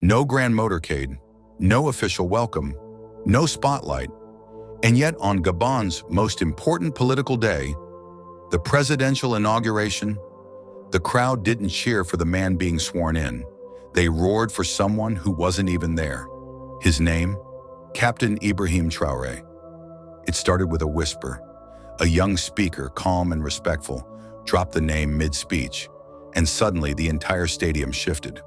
No grand motorcade, no official welcome, no spotlight. And yet on Gabon's most important political day, the presidential inauguration, the crowd didn't cheer for the man being sworn in. They roared for someone who wasn't even there. His name? Captain Ibrahim Traoré. It started with a whisper. A young speaker, calm and respectful, dropped the name mid-speech, and suddenly the entire stadium shifted.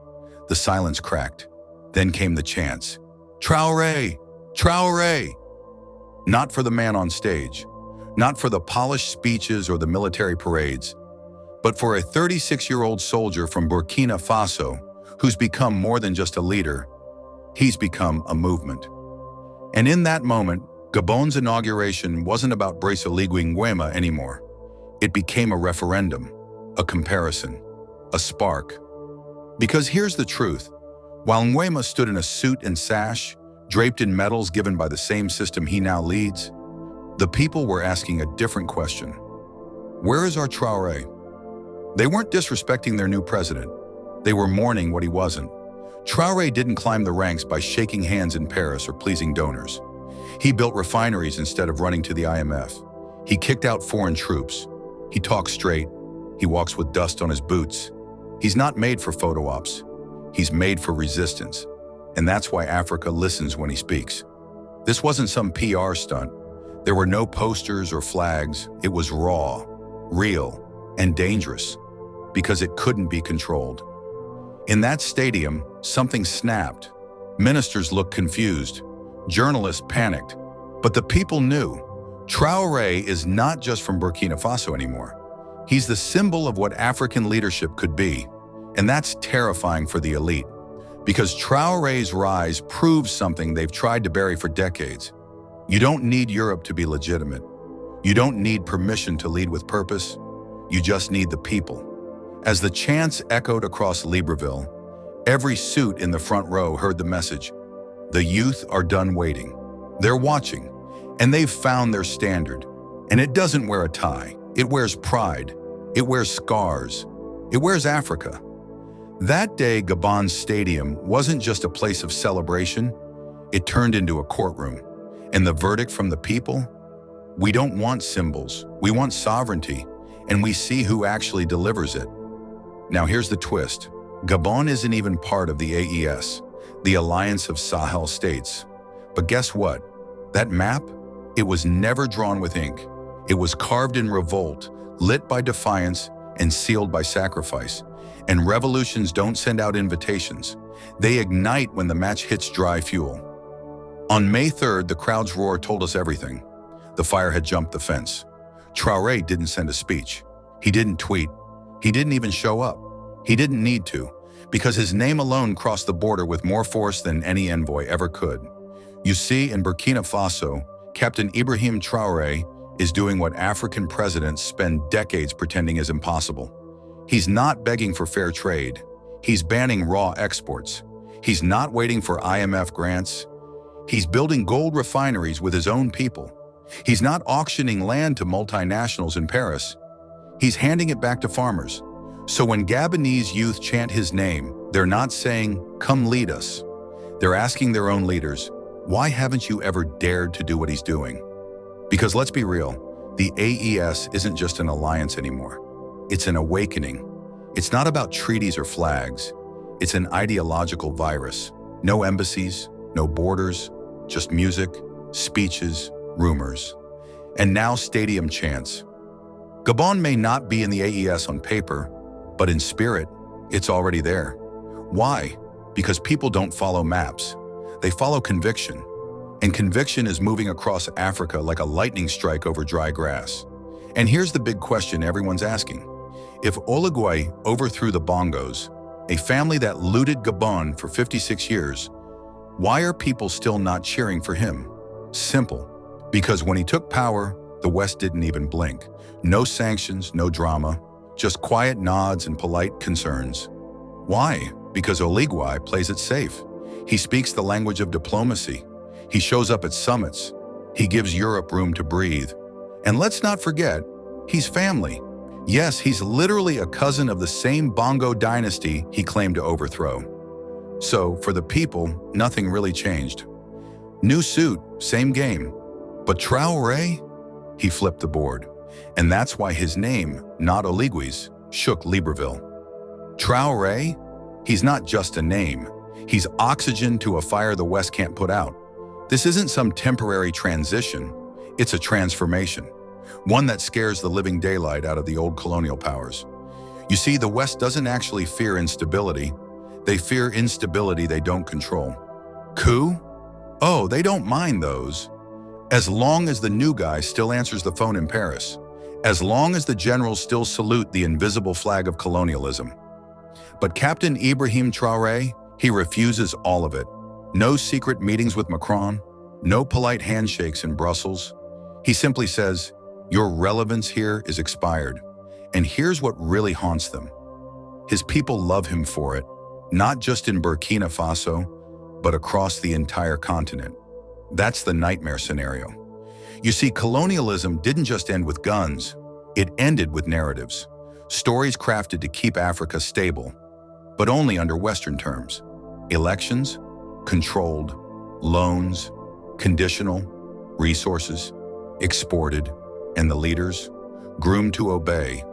The silence cracked. Then came the chants. Traoré! Traoré! Not for the man on stage, not for the polished speeches or the military parades, but for a 36-year-old soldier from Burkina Faso who's become more than just a leader. He's become a movement. And in that moment, Gabon's inauguration wasn't about Oligui Nguema anymore. It became a referendum, a comparison, a spark. Because here's the truth. While Nguema stood in a suit and sash, draped in medals given by the same system he now leads, the people were asking a different question. Where is our Traoré? They weren't disrespecting their new president. They were mourning what he wasn't. Traoré didn't climb the ranks by shaking hands in Paris or pleasing donors. He built refineries instead of running to the IMF. He kicked out foreign troops. He talks straight. He walks with dust on his boots. He's not made for photo ops. He's made for resistance. And that's why Africa listens when he speaks. This wasn't some PR stunt. There were no posters or flags. It was raw, real, and dangerous because it couldn't be controlled. In that stadium, something snapped. Ministers looked confused. Journalists panicked. But the people knew. Traoré is not just from Burkina Faso anymore. He's the symbol of what African leadership could be. And that's terrifying for the elite. Because Traoré's rise proves something they've tried to bury for decades. You don't need Europe to be legitimate. You don't need permission to lead with purpose. You just need the people. As the chants echoed across Libreville, every suit in the front row heard the message. The youth are done waiting. They're watching, and they've found their standard. And it doesn't wear a tie. It wears pride. It wears scars. It wears Africa. That day, Gabon's stadium wasn't just a place of celebration. It turned into a courtroom. And the verdict from the people? We don't want symbols. We want sovereignty. And we see who actually delivers it. Now here's the twist. Gabon isn't even part of the AES, the Alliance of Sahel States. But guess what? That map? It was never drawn with ink. It was carved in revolt, lit by defiance, and sealed by sacrifice. And revolutions don't send out invitations. They ignite when the match hits dry fuel. On May 3rd, the crowd's roar told us everything. The fire had jumped the fence. Traoré didn't send a speech. He didn't tweet. He didn't even show up. He didn't need to, because his name alone crossed the border with more force than any envoy ever could. You see, in Burkina Faso, Captain Ibrahim Traoré is doing what African presidents spend decades pretending is impossible. He's not begging for fair trade. He's banning raw exports. He's not waiting for IMF grants. He's building gold refineries with his own people. He's not auctioning land to multinationals in Paris. He's handing it back to farmers. So when Gabonese youth chant his name, they're not saying, "Come lead us." They're asking their own leaders, "Why haven't you ever dared to do what he's doing?" Because let's be real, the AES isn't just an alliance anymore. It's an awakening. It's not about treaties or flags. It's an ideological virus. No embassies, no borders, just music, speeches, rumors. And now stadium chants. Gabon may not be in the AES on paper, but in spirit, it's already there. Why? Because people don't follow maps. They follow conviction. And conviction is moving across Africa like a lightning strike over dry grass. And here's the big question everyone's asking. If Oligui overthrew the Bongos, a family that looted Gabon for 56 years, why are people still not cheering for him? Simple. Because when he took power, the West didn't even blink. No sanctions, no drama, just quiet nods and polite concerns. Why? Because Oligui plays it safe. He speaks the language of diplomacy. He shows up at summits. He gives Europe room to breathe. And let's not forget, he's family. Yes, he's literally a cousin of the same Bongo dynasty he claimed to overthrow. So, for the people, nothing really changed. New suit, same game. But TRAORE? He flipped the board. And that's why his name, not Oligui, shook Libreville. TRAORE? He's not just a name. He's oxygen to a fire the West can't put out. This isn't some temporary transition. It's a transformation. One that scares the living daylight out of the old colonial powers. You see, the West doesn't actually fear instability. They fear instability they don't control. Coup? Oh, they don't mind those. As long as the new guy still answers the phone in Paris. As long as the generals still salute the invisible flag of colonialism. But Captain Ibrahim Traoré, he refuses all of it. No secret meetings with Macron, no polite handshakes in Brussels. He simply says, your relevance here is expired. And here's what really haunts them. His people love him for it, not just in Burkina Faso, but across the entire continent. That's the nightmare scenario. You see, colonialism didn't just end with guns, it ended with narratives. Stories crafted to keep Africa stable, but only under Western terms. Elections, controlled, loans, conditional, resources, exported, and the leaders, groomed to obey.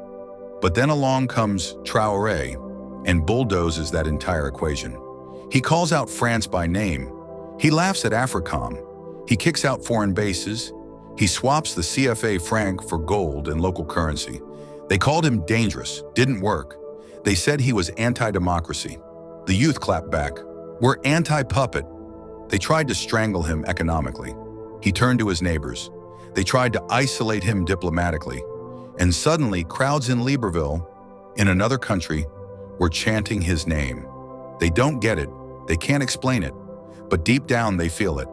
But then along comes Traoré and bulldozes that entire equation. He calls out France by name. He laughs at AFRICOM. He kicks out foreign bases. He swaps the CFA franc for gold and local currency. They called him dangerous, didn't work. They said he was anti-democracy. The youth clapped back. We're anti-puppet. They tried to strangle him economically. He turned to his neighbors. They tried to isolate him diplomatically. And suddenly, crowds in Libreville, in another country, were chanting his name. They don't get it. They can't explain it. But deep down, they feel it.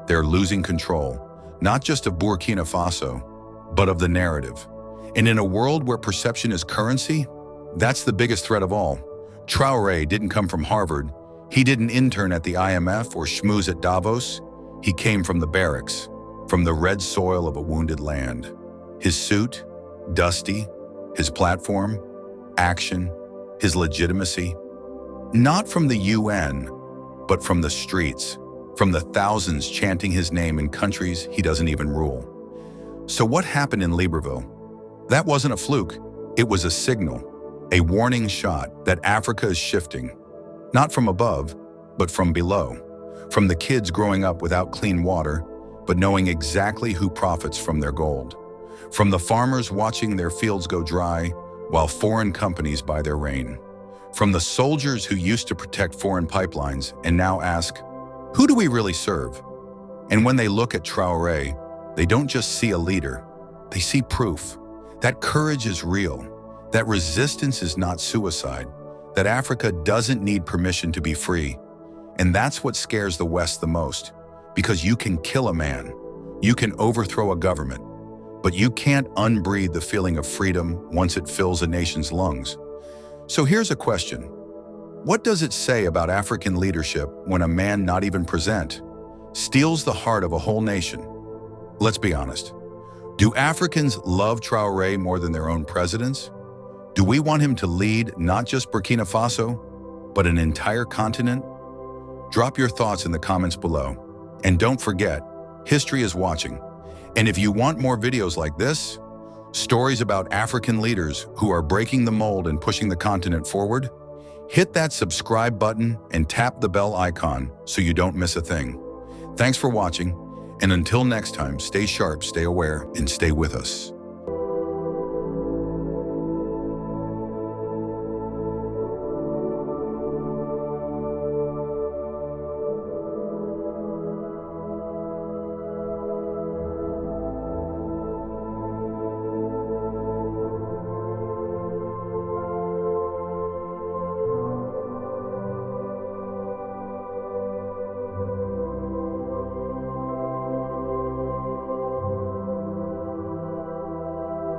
They're losing control, not just of Burkina Faso, but of the narrative. And in a world where perception is currency, that's the biggest threat of all. Traoré didn't come from Harvard. He didn't intern at the IMF or schmooze at Davos. He came from the barracks, from the red soil of a wounded land. His suit, dusty, his platform, action, his legitimacy. Not from the UN, but from the streets, from the thousands chanting his name in countries he doesn't even rule. So what happened in Libreville? That wasn't a fluke. It was a signal, a warning shot that Africa is shifting, not from above, but from below, from the kids growing up without clean water, but knowing exactly who profits from their gold, from the farmers watching their fields go dry while foreign companies buy their rain, from the soldiers who used to protect foreign pipelines and now ask, who do we really serve? And when they look at Traoré, they don't just see a leader, they see proof. That courage is real, that resistance is not suicide, that Africa doesn't need permission to be free. And that's what scares the West the most, because you can kill a man, you can overthrow a government, but you can't unbreathe the feeling of freedom once it fills a nation's lungs. So here's a question. What does it say about African leadership when a man not even present steals the heart of a whole nation? Let's be honest. Do Africans love Traoré more than their own presidents? Do we want him to lead not just Burkina Faso, but an entire continent? Drop your thoughts in the comments below. And don't forget, history is watching. And if you want more videos like this, stories about African leaders who are breaking the mold and pushing the continent forward, hit that subscribe button and tap the bell icon so you don't miss a thing. Thanks for watching, and until next time, stay sharp, stay aware, and stay with us.